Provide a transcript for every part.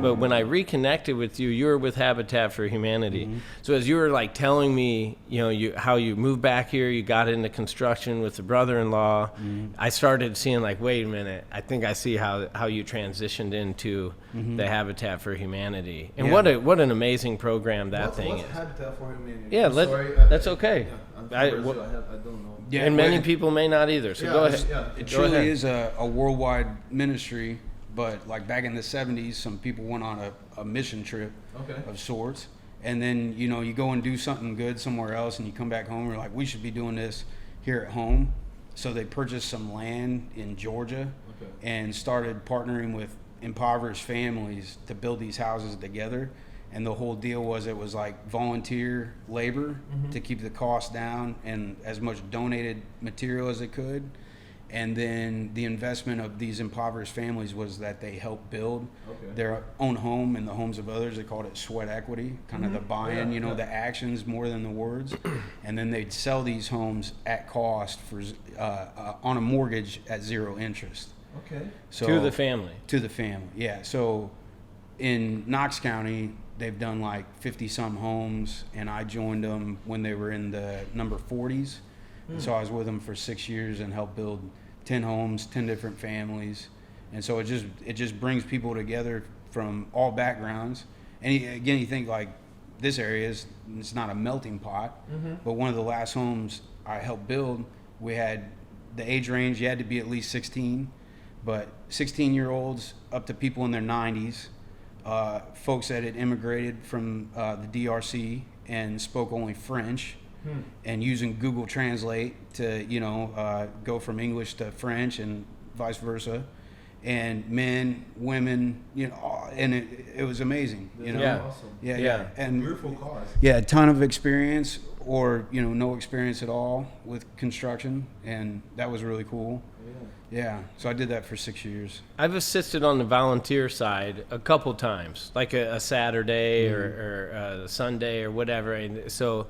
but when I reconnected with you, you were with Habitat for Humanity. So as you were like telling me, how you moved back here, you got into construction with the brother-in-law, I started seeing like, wait a minute, I think I see how you transitioned into the Habitat for Humanity. And what an amazing program what's is. Habitat for Humanity? Yeah, that's okay. I don't know. Yeah, and many people may not either. So go ahead. It truly is a worldwide ministry, but like back in the 70s, some people went on a mission trip of sorts. And then, you go and do something good somewhere else and you come back home and you're like, we should be doing this here at home. So they purchased some land in Georgia and started partnering with impoverished families to build these houses together. And the whole deal was it was like volunteer labor to keep the cost down and as much donated material as it could. And then the investment of these impoverished families was that they helped build their own home and the homes of others. They called it sweat equity, kind of the buy-in, the actions more than the words. And then they'd sell these homes at cost for on a mortgage at zero interest. Okay. So to the family. To the family, yeah. So in Knox County, they've done like 50-some homes, and I joined them when they were in the number 40s. And so I was with them for 6 years and helped build 10 homes, 10 different families. And so it just brings people together from all backgrounds. And again, you think like this area it's not a melting pot, but one of the last homes I helped build, we had the age range, you had to be at least 16, but 16-year-olds up to people in their 90s, folks that had immigrated from the DRC and spoke only French, and using Google Translate to go from English to French and vice versa, and men, women, and it was amazing. Awesome. Yeah, and beautiful cars. Yeah, a ton of experience or no experience at all with construction, and that was really cool. Yeah, so I did that for 6 years. I've assisted on the volunteer side a couple times, like a Saturday or a Sunday or whatever. And so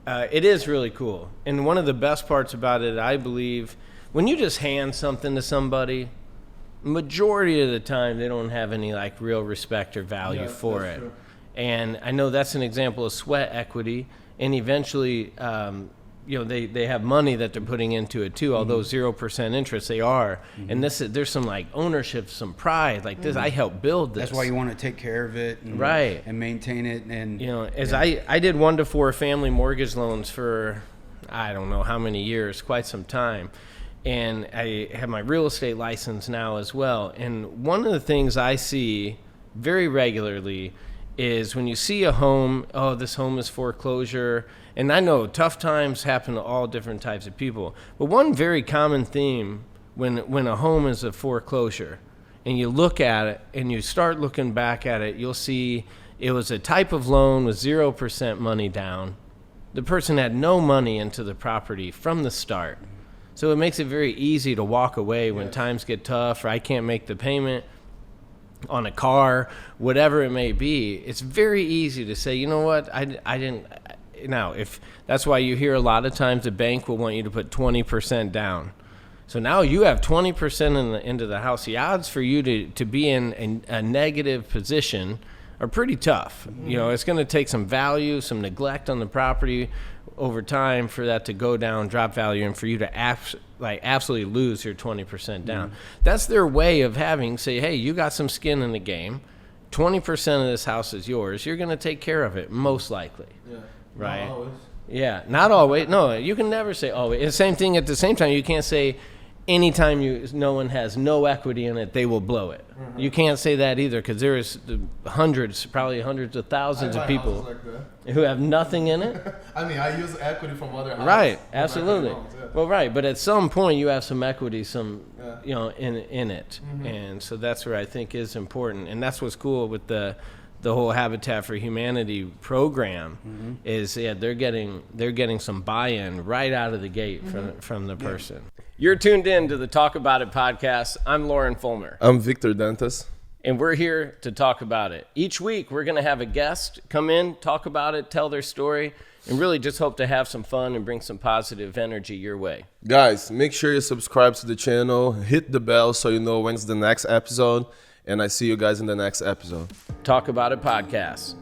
it is really cool. And one of the best parts about it, I believe, when you just hand something to somebody, majority of the time they don't have any like real respect or value for it. True. And I know that's an example of sweat equity. And eventually, they have money that they're putting into it too, although 0% interest they are. And there's some like ownership, some pride, like this, I helped build this. That's why you want to take care of it and, and maintain it. And I did 1 to 4 family mortgage loans for, I don't know how many years, quite some time. And I have my real estate license now as well. And one of the things I see very regularly is when you see a home, this home is foreclosure. And I know tough times happen to all different types of people. But one very common theme when a home is a foreclosure, and you look at it and you start looking back at it, you'll see it was a type of loan with 0% money down. The person had no money into the property from the start. So it makes it very easy to walk away when times get tough or I can't make the payment on a car, whatever it may be. It's very easy to say, you know what, I didn't. Now, if that's why you hear a lot of times the bank will want you to put 20% down. So now you have 20% into the house. The odds for you to be in a negative position are pretty tough. It's going to take some value, some neglect on the property over time for that to go down, drop value, and for you to absolutely lose your 20% down. That's their way of say, hey, you got some skin in the game. 20% of this house is yours. You're going to take care of it, most likely. Yeah. Right. Not always. Yeah, not always. No, you can never say always. The same thing at the same time. You can't say anytime no one has no equity in it, they will blow it. You can't say that either because there is probably hundreds of thousands of people who have nothing in it. I mean, I use equity from other houses. Right, absolutely. Well, right, but at some point you have some equity, in it, and so that's where I think is important, and that's what's cool with the whole Habitat for Humanity program is they're getting some buy-in right out of the gate from the person. You're tuned in to the Talk About It podcast. I'm Lauren Fulmer. I'm Victor Dantas. And we're here to talk about it. Each week we're going to have a guest come in, talk about it, tell their story, and really just hope to have some fun and bring some positive energy your way. Guys, make sure you subscribe to the channel, hit the bell so you know when's the next episode. And I see you guys in the next episode. Talk About It podcast.